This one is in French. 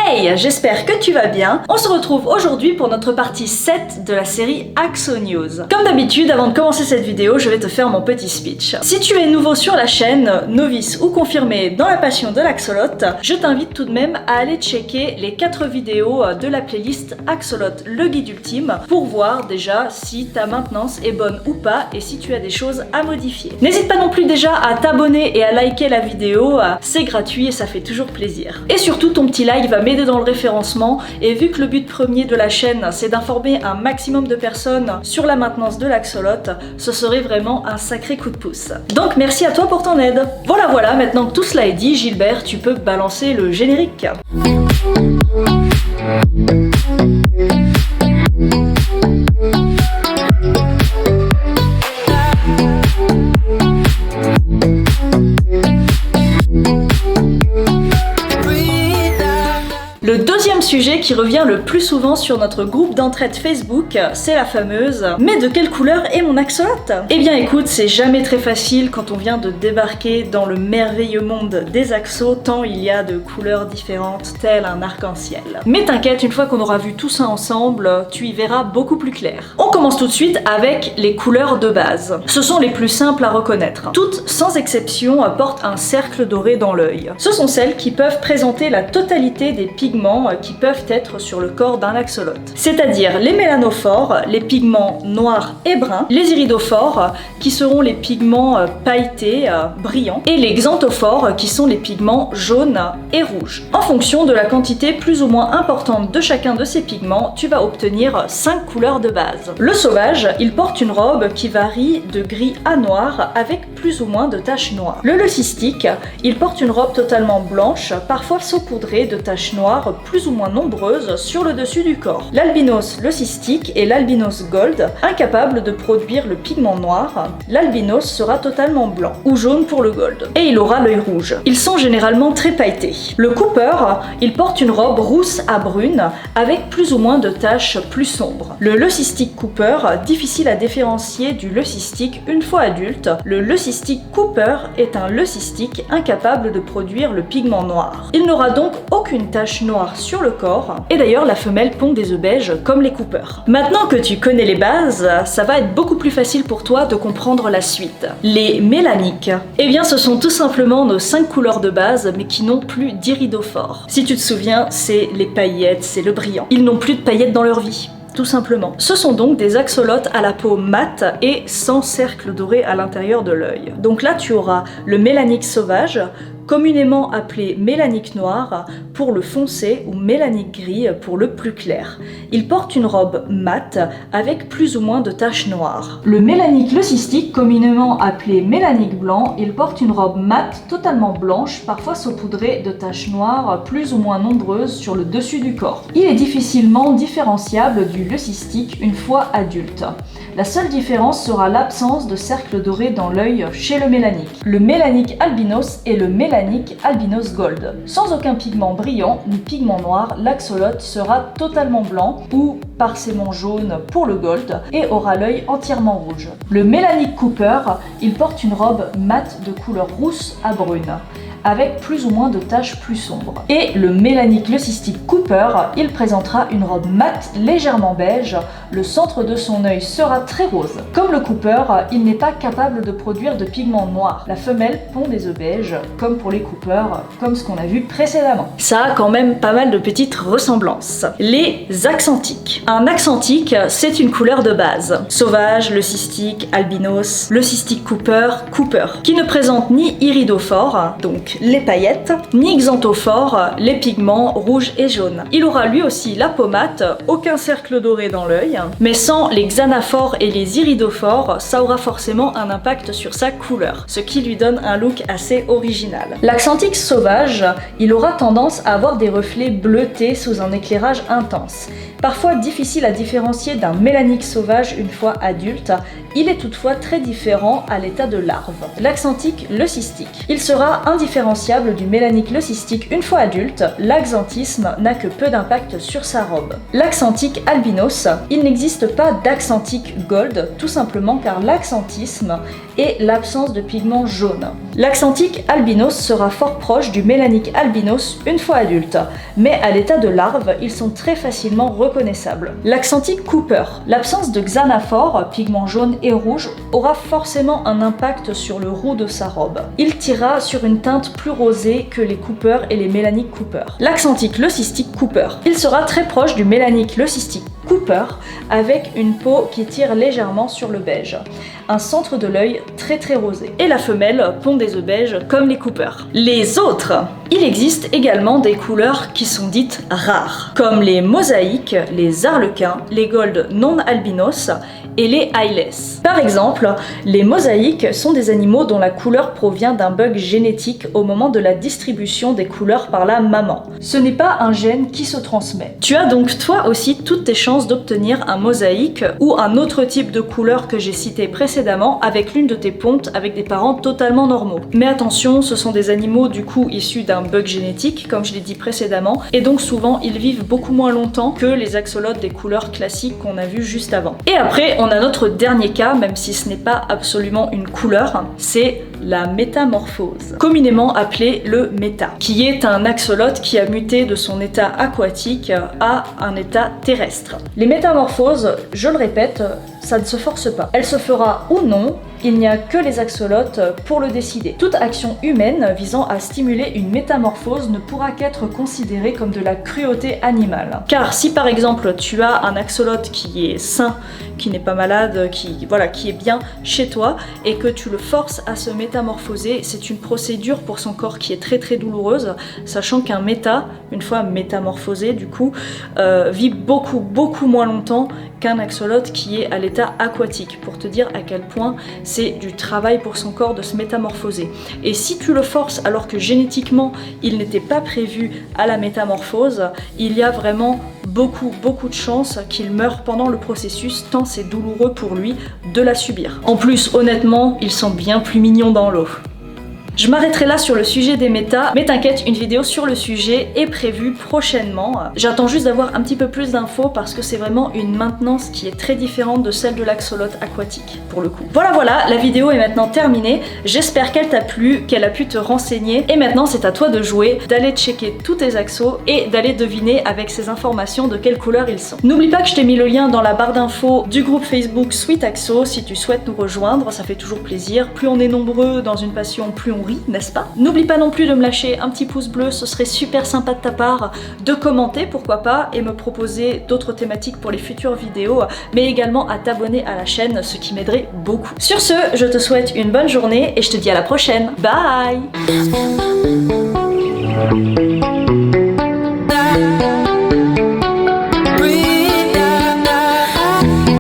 Hey, j'espère que tu vas bien. On se retrouve aujourd'hui pour notre partie 7 de la série Axo News. Comme d'habitude, avant de commencer cette vidéo, je vais te faire mon petit speech. Si tu es nouveau sur la chaîne, novice ou confirmé dans la passion de l'axolote, je t'invite tout de même à aller checker les 4 vidéos de la playlist Axolote, le guide ultime, pour voir déjà si ta maintenance est bonne ou pas et si tu as des choses à modifier. N'hésite pas non plus déjà à t'abonner et à liker la vidéo, c'est gratuit et ça fait toujours plaisir. Et surtout, ton petit like va m'aider dans le référencement, et vu que le but premier de la chaîne c'est d'informer un maximum de personnes sur la maintenance de l'axolote, ce serait vraiment un sacré coup de pouce. Donc merci à toi pour ton aide. Voilà, maintenant que tout cela est dit, Gilbert, tu peux balancer le générique. Le deuxième sujet qui revient le plus souvent sur notre groupe d'entraide Facebook, c'est la fameuse « Mais de quelle couleur est mon axolote ?» Eh bien écoute, c'est jamais très facile quand on vient de débarquer dans le merveilleux monde des axos, tant il y a de couleurs différentes, tel un arc-en-ciel. Mais t'inquiète, une fois qu'on aura vu tout ça ensemble, tu y verras beaucoup plus clair. On commence tout de suite avec les couleurs de base. Ce sont les plus simples à reconnaître. Toutes, sans exception, portent un cercle doré dans l'œil. Ce sont celles qui peuvent présenter la totalité des pigments qui peuvent être sur le corps d'un axolote. C'est-à-dire les mélanophores, les pigments noirs et bruns, les iridophores, qui seront les pigments pailletés, brillants, et les xanthophores, qui sont les pigments jaunes et rouges. En fonction de la quantité plus ou moins importante de chacun de ces pigments, tu vas obtenir 5 couleurs de base. Le sauvage, il porte une robe qui varie de gris à noir avec plus ou moins de taches noires. Le leucistique, il porte une robe totalement blanche, parfois saupoudrée de taches noires plus ou moins nombreuses sur le dessus du corps. L'albinos leucistique et l'albinos gold, incapables de produire le pigment noir, l'albinos sera totalement blanc ou jaune pour le gold, et il aura l'œil rouge. Ils sont généralement très pailletés. Le cooper, il porte une robe rousse à brune avec plus ou moins de taches plus sombres. Le leucistique cooper, difficile à différencier du leucistique une fois adulte, le leucistique cooper est un leucistique incapable de produire le pigment noir. Il n'aura donc aucune tache noire sur le corps, et d'ailleurs la femelle pond des œufs beiges comme les coopers. Maintenant que tu connais les bases, ça va être beaucoup plus facile pour toi de comprendre la suite. Les mélaniques, eh bien ce sont tout simplement nos 5 couleurs de base mais qui n'ont plus d'iridophores. Si tu te souviens, c'est les paillettes, c'est le brillant. Ils n'ont plus de paillettes dans leur vie. Tout simplement. Ce sont donc des axolotes à la peau mate et sans cercle doré à l'intérieur de l'œil. Donc là tu auras le mélanique sauvage, communément appelé mélanique noire pour le foncé ou mélanique gris pour le plus clair. Il porte une robe mate avec plus ou moins de taches noires. Le mélanique leucistique, communément appelé mélanique blanc, il porte une robe mate totalement blanche, parfois saupoudrée de taches noires plus ou moins nombreuses sur le dessus du corps. Il est difficilement différenciable du leucistique une fois adulte. La seule différence sera l'absence de cercle doré dans l'œil chez le mélanique. Le mélanique albinos et le mélanique albinos gold. Sans aucun pigment brillant ni pigment noir, l'axolote sera totalement blanc ou partiellement jaune pour le gold et aura l'œil entièrement rouge. Le mélanique cooper, il porte une robe mate de couleur rousse à brune, avec plus ou moins de taches plus sombres. Et le mélanique leucistique cooper, il présentera une robe mate légèrement beige, le centre de son œil sera très rose. Comme le cooper, il n'est pas capable de produire de pigments noirs. La femelle pond des œufs beiges, comme pour les coopers, comme ce qu'on a vu précédemment. Ça a quand même pas mal de petites ressemblances. Les axanthiques. Un axanthique, c'est une couleur de base. Sauvage, leucistique, albinos, leucistique cooper, qui ne présente ni iridophore, donc les paillettes, ni xanthophore, les pigments rouges et jaunes. Il aura lui aussi la peau mate, aucun cercle doré dans l'œil, mais sans les xanaphores et les iridophores, ça aura forcément un impact sur sa couleur, ce qui lui donne un look assez original. L'axanthique sauvage, il aura tendance à avoir des reflets bleutés sous un éclairage intense. Parfois difficile à différencier d'un mélanique sauvage une fois adulte, il est toutefois très différent à l'état de larve. L'axanthique leucistique. Il sera indifférenciable du mélanique leucistique une fois adulte, l'axanthisme n'a que peu d'impact sur sa robe. L'axanthique albinos, il n'existe pas d'axanthique gold, tout simplement car l'axanthisme et l'absence de pigments jaunes. L'axanthique albinos sera fort proche du mélanique albinos une fois adulte, mais à l'état de larve, ils sont très facilement reconnaissables. L'axanthique Cooper. L'absence de xanaphore, pigments jaunes et rouges, aura forcément un impact sur le roux de sa robe. Il tirera sur une teinte plus rosée que les Cooper et les mélaniques Cooper. L'axanthique leucistique Cooper. Il sera très proche du mélanique leucistique Cooper avec une peau qui tire légèrement sur le beige. Un centre de l'œil très rosé. Et la femelle pond des œufs beiges comme les Cooper. Les autres. Il existe également des couleurs qui sont dites rares, comme les mosaïques, les arlequins, les golds non albinos et les eyeless. Par exemple, les mosaïques sont des animaux dont la couleur provient d'un bug génétique au moment de la distribution des couleurs par la maman. Ce n'est pas un gène qui se transmet. Tu as donc toi aussi toutes tes chances d'obtenir un mosaïque ou un autre type de couleur que j'ai cité précédemment avec l'une de tes pontes avec des parents totalement normaux. Mais attention, ce sont des animaux du coup issus d'un bug génétique, comme je l'ai dit précédemment, et donc souvent ils vivent beaucoup moins longtemps que les axolotes des couleurs classiques qu'on a vues juste avant. Et après, on a notre dernier cas, même si ce n'est pas absolument une couleur, c'est la métamorphose, communément appelée le méta, qui est un axolote qui a muté de son état aquatique à un état terrestre. Les métamorphoses, je le répète, ça ne se force pas. Elle se fera ou non, il n'y a que les axolotes pour le décider. Toute action humaine visant à stimuler une métamorphose ne pourra qu'être considérée comme de la cruauté animale. Car si par exemple tu as un axolote qui est sain, qui n'est pas malade, qui est bien chez toi et que tu le forces à se métamorphoser, c'est une procédure pour son corps qui est très douloureuse, sachant qu'un méta, une fois métamorphosé du coup, vit beaucoup moins longtemps qu'un axolote qui est à l'état aquatique, pour te dire à quel point c'est du travail pour son corps de se métamorphoser. Et si tu le forces alors que génétiquement il n'était pas prévu à la métamorphose, il y a vraiment beaucoup de chances qu'il meure pendant le processus tant c'est douloureux pour lui de la subir. En plus, honnêtement, ils sont bien plus mignons dans l'eau. Je m'arrêterai là sur le sujet des métas, mais t'inquiète, une vidéo sur le sujet est prévue prochainement. J'attends juste d'avoir un petit peu plus d'infos parce que c'est vraiment une maintenance qui est très différente de celle de l'axolote aquatique, pour le coup. Voilà, la vidéo est maintenant terminée. J'espère qu'elle t'a plu, qu'elle a pu te renseigner. Et maintenant, c'est à toi de jouer, d'aller checker tous tes axos et d'aller deviner avec ces informations de quelle couleur ils sont. N'oublie pas que je t'ai mis le lien dans la barre d'infos du groupe Facebook Sweet Axo si tu souhaites nous rejoindre, ça fait toujours plaisir. Plus on est nombreux dans une passion, plus on rit, n'est-ce pas? N'oublie pas non plus de me lâcher un petit pouce bleu, ce serait super sympa de ta part, de commenter pourquoi pas et me proposer d'autres thématiques pour les futures vidéos, mais également à t'abonner à la chaîne, ce qui m'aiderait beaucoup. Sur ce, je te souhaite une bonne journée et je te dis à la prochaine. Bye!